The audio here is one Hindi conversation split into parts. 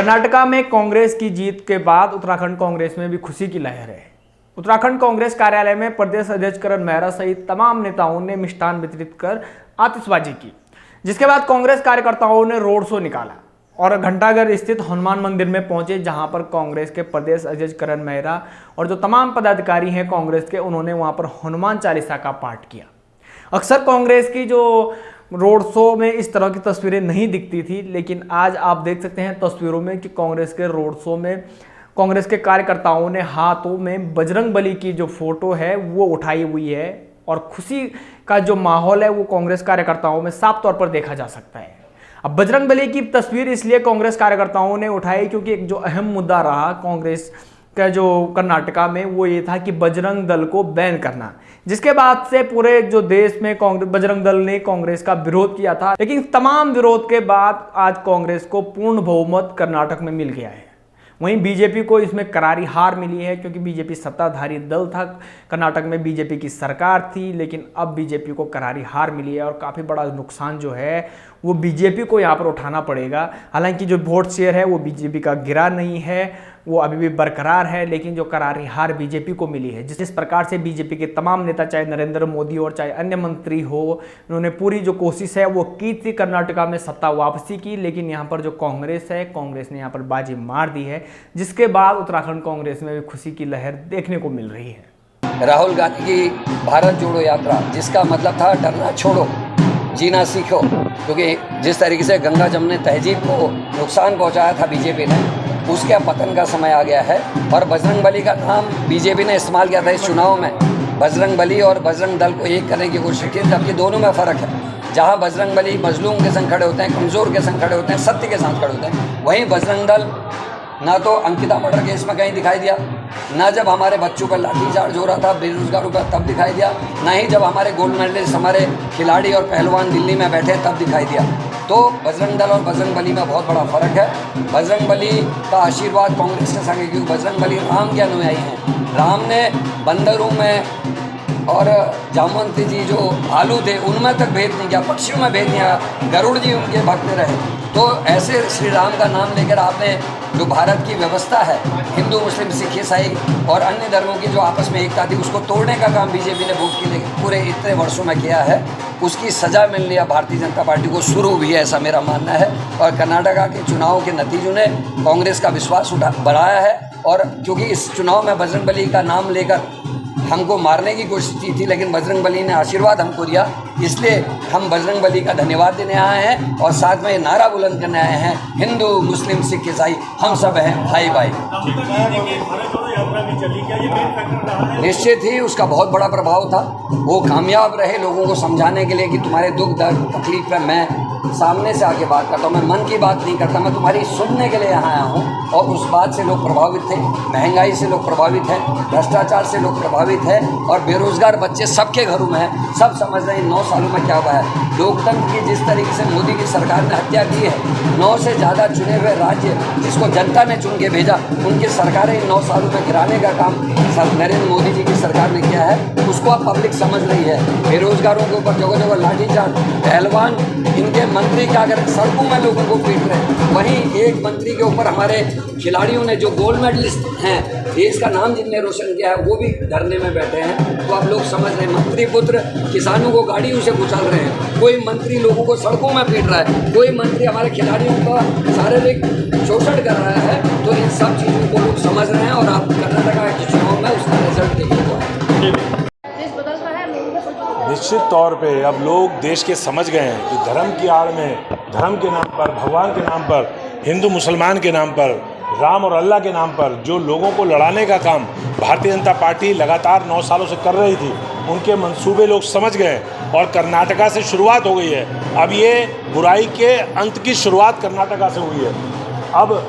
कर्नाटका में कांग्रेस की जीत के बाद उत्तराखंड कांग्रेस में भी खुशी की लहर है। उत्तराखंड कांग्रेस कार्यालय में प्रदेश अध्यक्ष करण मेहरा सहित तमाम नेताओं ने मिष्ठान वितरित कर आतिशबाजी की, जिसके बाद कांग्रेस कार्यकर्ताओं ने रोड शो निकाला और घंटाघर स्थित हनुमान मंदिर में पहुंचे, जहां पर कांग्रेस के प्रदेश अध्यक्ष करण मेहरा और जो तमाम पदाधिकारी हैं कांग्रेस के, उन्होंने वहां पर हनुमान चालीसा का पाठ किया। अक्सर कांग्रेस की जो रोड शो में इस तरह की तस्वीरें नहीं दिखती थी, लेकिन आज आप देख सकते हैं तस्वीरों में कि कांग्रेस के रोड शो में कांग्रेस के कार्यकर्ताओं ने हाथों में बजरंग बली की जो फोटो है वो उठाई हुई है और खुशी का जो माहौल है वो कांग्रेस कार्यकर्ताओं में साफ तौर पर देखा जा सकता है। अब बजरंग बली की तस्वीर इसलिए कांग्रेस कार्यकर्ताओं ने उठाई क्योंकि एक जो अहम मुद्दा रहा कांग्रेस का जो कर्नाटका में वो ये था कि बजरंग दल को बैन करना, जिसके बाद से पूरे जो देश में कांग्रेस बजरंग दल ने कांग्रेस का विरोध किया था। लेकिन तमाम विरोध के बाद आज कांग्रेस को पूर्ण बहुमत कर्नाटक में मिल गया है। वहीं बीजेपी को इसमें करारी हार मिली है, क्योंकि बीजेपी सत्ताधारी दल था, कर्नाटक में बीजेपी की सरकार थी, लेकिन अब बीजेपी को करारी हार मिली है और काफ़ी बड़ा नुकसान जो है वो बीजेपी को यहाँ पर उठाना पड़ेगा। हालांकि जो वोट शेयर है वो बीजेपी का गिरा नहीं है, वो अभी भी बरकरार है, लेकिन जो करारी हार बीजेपी को मिली है, जिस प्रकार से बीजेपी के तमाम नेता, चाहे नरेंद्र मोदी और चाहे अन्य मंत्री हो, उन्होंने पूरी जो कोशिश है वो की थी कर्नाटका में सत्ता वापसी की, लेकिन यहाँ पर जो कांग्रेस है, कांग्रेस ने यहाँ पर बाजी मार दी है, जिसके बाद उत्तराखंड कांग्रेस में भी खुशी की लहर देखने को मिल रही है। राहुल गांधी की भारत जोड़ो यात्रा, जिसका मतलब था डरना छोड़ो, जीना सीखो, क्योंकि जिस तरीके से गंगा जमुनी तहजीब को नुकसान पहुंचाया था बीजेपी ने, उसके पतन का समय आ गया है। और बजरंग बली का नाम बीजेपी ने इस्तेमाल किया था इस चुनाव में, बजरंग बली और बजरंग दल को एक करने की कोशिश की, जबकि दोनों में फ़र्क है। जहां बजरंग बली मजलूम के संग खड़े होते हैं, कमज़ोर के संग खड़े होते हैं, सत्य के साथ खड़े होते हैं, वहीं बजरंग दल ना तो अंकिता मर्डर केस में कहीं दिखाई दिया, ना जब हमारे बच्चों पर लाठीचार्ज हो रहा था बेरोजगारों पर तब दिखाई दिया, ना ही जब हमारे गोल्ड मेडलिस्ट हमारे खिलाड़ी और पहलवान दिल्ली में बैठे तब दिखाई दिया। तो बजरंग दल और बजरंग बली में बहुत बड़ा फ़र्क है। बजरंग बली का आशीर्वाद कांग्रेस के संग है, क्योंकि बजरंग बली राम के अनुयायी हैं। राम ने बंदरों में और जामवंती जी जो भालू थे उनमें तक भेद नहीं किया, पक्षियों में भेद नहीं किया, गरुड़ जी उनके भक्त रहे। तो ऐसे श्री राम का नाम लेकर आपने जो भारत की व्यवस्था है, हिंदू मुस्लिम सिख ईसाई और अन्य धर्मों की जो आपस में एकता थी, उसको तोड़ने का काम बीजेपी ने वोट के लिए पूरे इतने वर्षों में किया है। उसकी सज़ा मिलनी है भारतीय जनता पार्टी को शुरू हुई है, ऐसा मेरा मानना है। और कर्नाटका के चुनाव के नतीजों ने कांग्रेस का विश्वास बढ़ाया है। और क्योंकि इस चुनाव में बजरंग बली का नाम लेकर हमको मारने की कोशिश की थी, लेकिन बजरंग बली ने आशीर्वाद हमको दिया, इसलिए हम बजरंग बली का धन्यवाद देने आए हैं और साथ में नारा बुलंद करने आए हैं, हिंदू मुस्लिम सिख ईसाई हम सब हैं भाई भाई। निश्चित ही उसका बहुत बड़ा प्रभाव था। वो कामयाब रहे लोगों को समझाने के लिए कि तुम्हारे दुख दर्द तकलीफ में मैं सामने से आके बात करता हूँ, मैं मन की बात नहीं करता, मैं तुम्हारी सुनने के लिए यहाँ आया हूँ। और उस बात से लोग प्रभावित थे, महंगाई से लोग प्रभावित हैं, भ्रष्टाचार से लोग प्रभावित हैं और बेरोजगार बच्चे सबके घरों में हैं। सब समझ रहे हैं 9 सालों में क्या हुआ है। लोकतंत्र की जिस तरीके से मोदी की सरकार ने हत्या की है, 9 से ज़्यादा चुने हुए राज्य जिसको जनता ने चुन के भेजा, उनकी सरकारें इन 9 सालों में गिराने का काम नरेंद्र मोदी जी की सरकार ने किया है, उसको अब पब्लिक समझ रही है। बेरोजगारों के ऊपर जगह जगह लाठीचार्ज, पहलवान, इनके मंत्री क्या करें, सड़कों में लोगों को पीट रहे हैं। वहीं एक मंत्री के ऊपर हमारे खिलाड़ियों ने जो गोल्ड मेडलिस्ट हैं, देश का नाम जिनने रोशन किया है, वो भी धरने में बैठे हैं। तो अब लोग समझ रहे हैं, मंत्री पुत्र किसानों को गाड़ियों से कुचल रहे हैं, कोई मंत्री लोगों को सड़कों में पीट रहा है, कोई मंत्री हमारे खिलाड़ियों का शारीरिक शोषण कर रहा है। तो इन सब चीज़ों को लोग समझ रहे हैं और आप कर्नाटका के चुनाव में उसका रिजल्ट देखने को है। निश्चित तौर पे अब लोग देश के समझ गए हैं कि धर्म की आड़ में, धर्म के नाम पर, भगवान के नाम पर, हिंदू मुसलमान के नाम पर, राम और अल्लाह के नाम पर जो लोगों को लड़ाने का काम भारतीय जनता पार्टी लगातार 9 सालों से कर रही थी, उनके मंसूबे लोग समझ गए और कर्नाटका से शुरुआत हो गई है। अब ये बुराई के अंत की शुरुआत कर्नाटका से हुई है। अब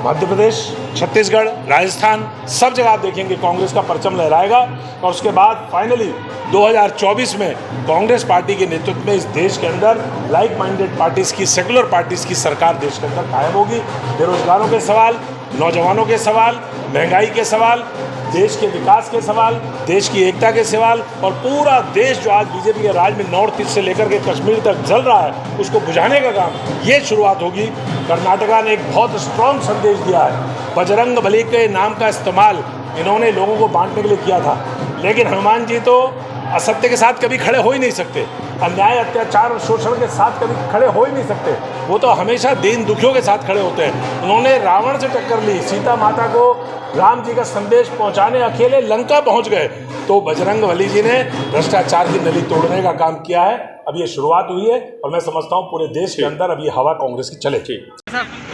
मध्य प्रदेश, छत्तीसगढ़, राजस्थान, सब जगह आप देखेंगे कांग्रेस का परचम लहराएगा और उसके बाद फाइनली 2024 में कांग्रेस पार्टी के नेतृत्व में इस देश के अंदर लाइक माइंडेड पार्टीज़ की, सेकुलर पार्टीज़ की सरकार देश के अंदर कायम होगी। बेरोजगारों के सवाल, नौजवानों के सवाल, महंगाई के सवाल, देश के विकास के सवाल, देश की एकता के सवाल और पूरा देश जो आज बीजेपी के राज में नॉर्थ ईस्ट से लेकर के कश्मीर तक जल रहा है उसको बुझाने का काम ये शुरुआत होगी। कर्नाटका ने एक बहुत स्ट्रॉन्ग संदेश दिया है। बजरंग बली के नाम का इस्तेमाल इन्होंने लोगों को बांटने के लिए किया था, लेकिन हनुमान जी तो असत्य के साथ कभी खड़े हो ही नहीं सकते, अन्याय अत्याचार और शोषण के साथ कभी खड़े हो ही नहीं सकते। वो तो हमेशा दीन दुखियों के साथ खड़े होते हैं। उन्होंने रावण से टक्कर ली, सीता माता को राम जी का संदेश पहुंचाने अकेले लंका पहुंच गए। तो बजरंग बली जी ने भ्रष्टाचार की नली तोड़ने का काम किया है। अब ये शुरुआत हुई है और मैं समझता हूँ पूरे देश के अंदर अब ये हवा कांग्रेस की चले। जिंदाबाद